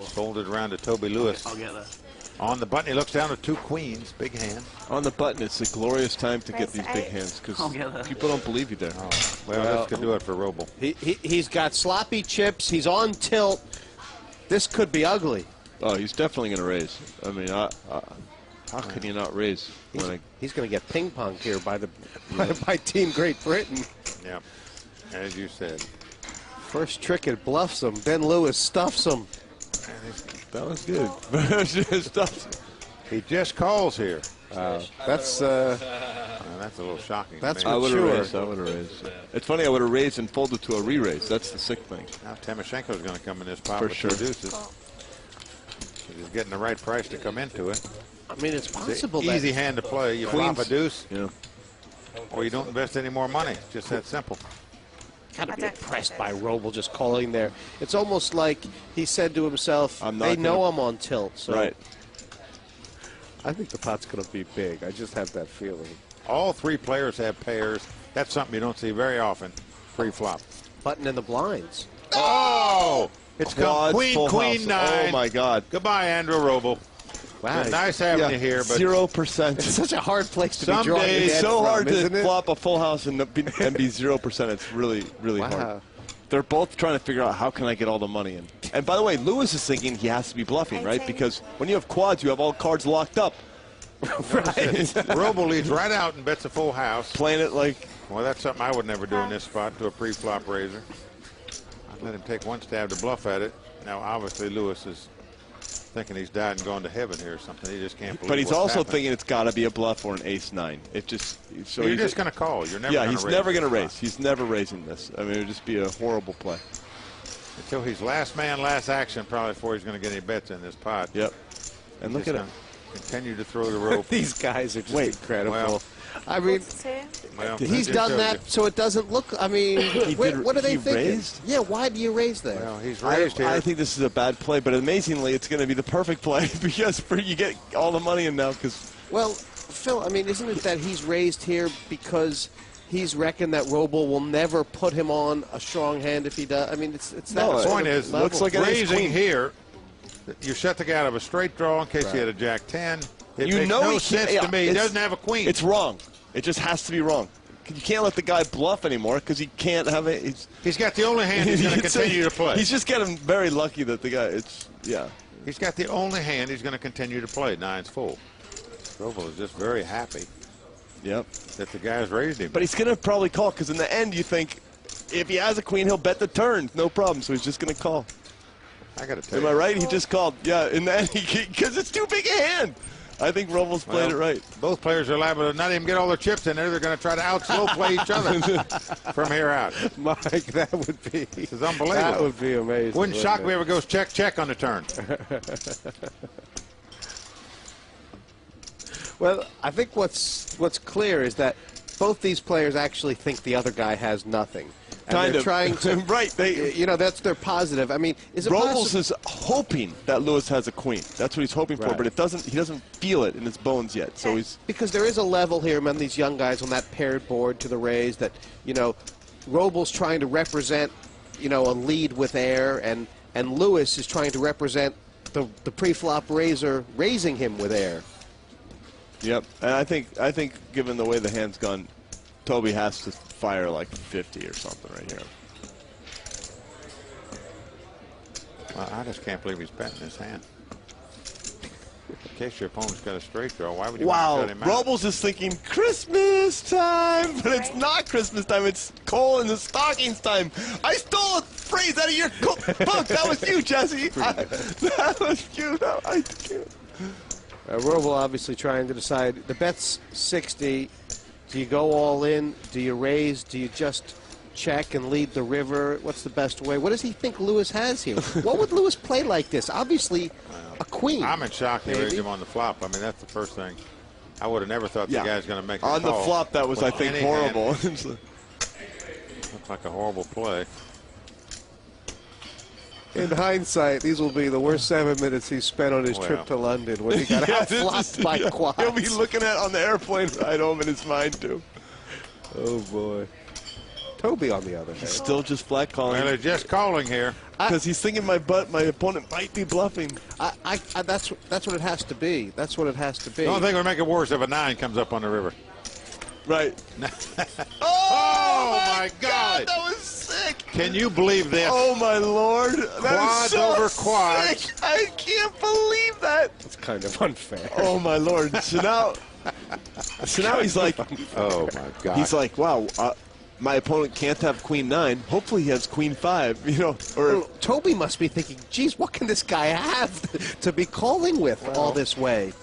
Sold it around to Toby Lewis. I'll get that. On the button, he looks down at 2 queens. Big hand. On the button, it's a glorious time to get these big hands I'll because get that. people don't believe you there. Well, this could do it for Roble. He's got sloppy chips. He's on tilt. This could be ugly. Oh, he's definitely going to raise. I mean, how can you not raise? He's going to get ping-ponged here by Team Great Britain. Yeah, as you said. First trick, it bluffs him. Then Lewis stuffs him. That was good. He just calls here. That's that's a little shocking. That's to me. I would have Sure. raised. I would have raised. It's funny. I would have raised and folded to a re-raise. That's the sick thing. Now Timoshenko's going to come in this pot For with sure. 2 deuces. He's getting the right price to come into it. I mean, it's possible It's an easy hand to play. You flop a deuce, Yeah. or you don't invest any more money. It's just that simple. Got to be impressed by Roble just calling there. It's almost like he said to himself, they know I'm on tilt. So Right. I think the pot's going to be big. I just have that feeling. All 3 players have pairs. That's something you don't see very often. Pre-flop. Button in the blinds. Oh! It's come Quads, queen, full queen, house. 9. Oh my God. Goodbye, Andrew Roble. Wow. It's nice having you here, but 0%. It's such a hard place to Some be drawing. days- your head So from, hard isn't to it? flop a full house and be 0%. It's really, really Wow. hard. They're both trying to figure out how can I get all the money in. And by the way, Lewis is thinking he has to be bluffing, right? Because when you have quads, you have all cards locked up. Roble leads right out and bets a full house. Playing it like, Well, that's something I would never do in this spot to a pre-flop raiser. I'd let him take 1 stab to bluff at it. Now, obviously, Lewis is thinking he's died and gone to heaven here or something. He just can't believe but he's what's also happened. thinking it's got to be a bluff or an ace-9. It just so You're he's just going to call. You're never yeah, going to he's raise never this going to spot. raise. He's never raising this. I mean, it would just be a horrible play. Until he's last man, last action, probably before he's going to get any bets in this pot. Yep. And look at it. Continue to throw the rope. These guys are just incredible. Well, I mean, well, he's that done just that shows so it doesn't look. I mean, what are they he thinking? raised? Yeah, why do you raise there? you. Well, he's raised here. I think this is a bad play, but amazingly, it's going to be the perfect play because you get all the money in now. Because Well, Phil, I mean, isn't it that he's raised here because he's reckoned that Roble will never put him on a strong hand if he does? I mean, it's that No, the sort point of is, level. looks like an raising ace-queen. here, you shut the guy out of a straight draw in case he had a jack-10. It you makes know no he sense can't, to me. He it's- doesn't have a queen. It's wrong. It just has to be wrong. You can't let the guy bluff anymore because he can't have it. He's got the only hand he's going to continue to play. He's just getting very lucky that the guy. Yeah. He's got the only hand he's going to continue to play. 9's full. Roble is just very happy Yep. that the guy's raised him. But he's going to probably call because in the end you think if he has a queen he'll bet the turn, no problem. So he's just going to call. I got to tell Am you. I right? He just called. Yeah. In the end, because it's too big a hand. I think Roble's played it right. Both players are liable to not even get all their chips in there. They're going to try to out-slow play each other from here out. Mike, that would be. This is unbelievable. That would be amazing. Wouldn't shock it? me if it goes check on the turn. Well, I think what's clear is that both these players actually think the other guy has nothing. And Kind they're of. trying to. Right. That's their positive. I mean, is it Robles possible? is hoping that Lewis has a queen. That's what he's hoping for, Right. but he doesn't feel it in his bones yet. So he's Because there is a level here among these young guys on that paired board to the raise that, Robles trying to represent, a lead with air, and Lewis is trying to represent the pre-flop raiser raising him with air. Yep. And I think given the way the hand's gone, Toby has to fire like 50 or something right here. Well, I just can't believe he's betting this hand. In case your opponent's got a straight draw, why would you Wow. want to shut him out? Robles is thinking Christmas time, but it's not Christmas time. It's coal in the stockings time. I stole a phrase out of your book. That was you, Jesse. That was you. I can't. Roble obviously trying to decide. The bet's 60. Do you go all in? Do you raise? Do you just check and lead the river? What's the best way? What does he think Lewis has here? What would Lewis play like this? Obviously, a queen. I'm in shock he maybe. raised him on the flop. I mean, that's the first thing. I would have never thought Yeah. the guy's going to make a On the call flop, that was, with I think, any hand. horrible. Looked like a horrible play. In hindsight, these will be the worst 7 minutes he spent on his trip to London when he got Yeah, this outflopped is- by yeah. quads. He'll be looking at on the airplane ride home in his mind, too. Oh, boy. Toby, on the other hand. Still just flat calling. Well, they're just calling here. because he's thinking my opponent might be bluffing. That's what it has to be. That's what it has to be. The only thing would make it worse if a 9 comes up on the river. Right. Oh, my God. That was sick. Can you believe this? Oh, my Lord. That Quads is so over quads. sick. I can't believe that. It's kind of unfair. Oh, my Lord. So now he's like, Oh, my God. he's like, wow, my opponent can't have queen 9. Hopefully he has queen 5, you know. Or Well, Toby must be thinking, geez, what can this guy have to be calling with all this way?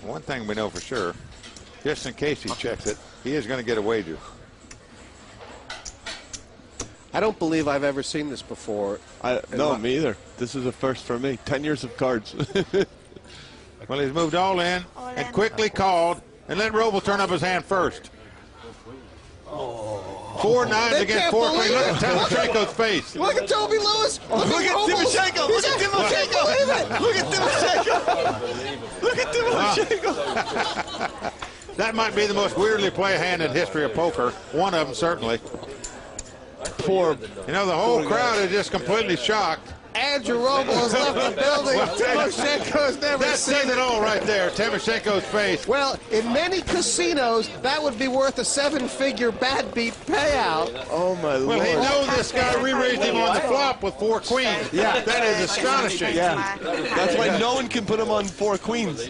One thing we know for sure, just in case he checks it, he is going to get a wager. I don't believe I've ever seen this before. no, me either. This is a first for me. 10 years of cards. Well, he's moved all in and quickly called and let Roble turn up his hand first. 4 9s They against can't 4 queens. believe Look at Timoshenko's face. Look at Toby Lewis. Look at Timoshenko. Look at Timoshenko. Look at Timoshenko. Look at Timoshenko. That might be the most weirdly played hand in history of poker. One of them, certainly. Poor. You know, the whole crowd is just completely shocked. Andrew Roble has left the building. Timoshenko has never That seen says it all right there. Timoshenko's face. Well, in many casinos, that would be worth a 7-figure bad beat payout. Oh, my Lord. Well, he knows this guy re-raised him on the flop with 4 queens. Yeah. That is astonishing. Yeah. That's why no one can put him on 4 queens.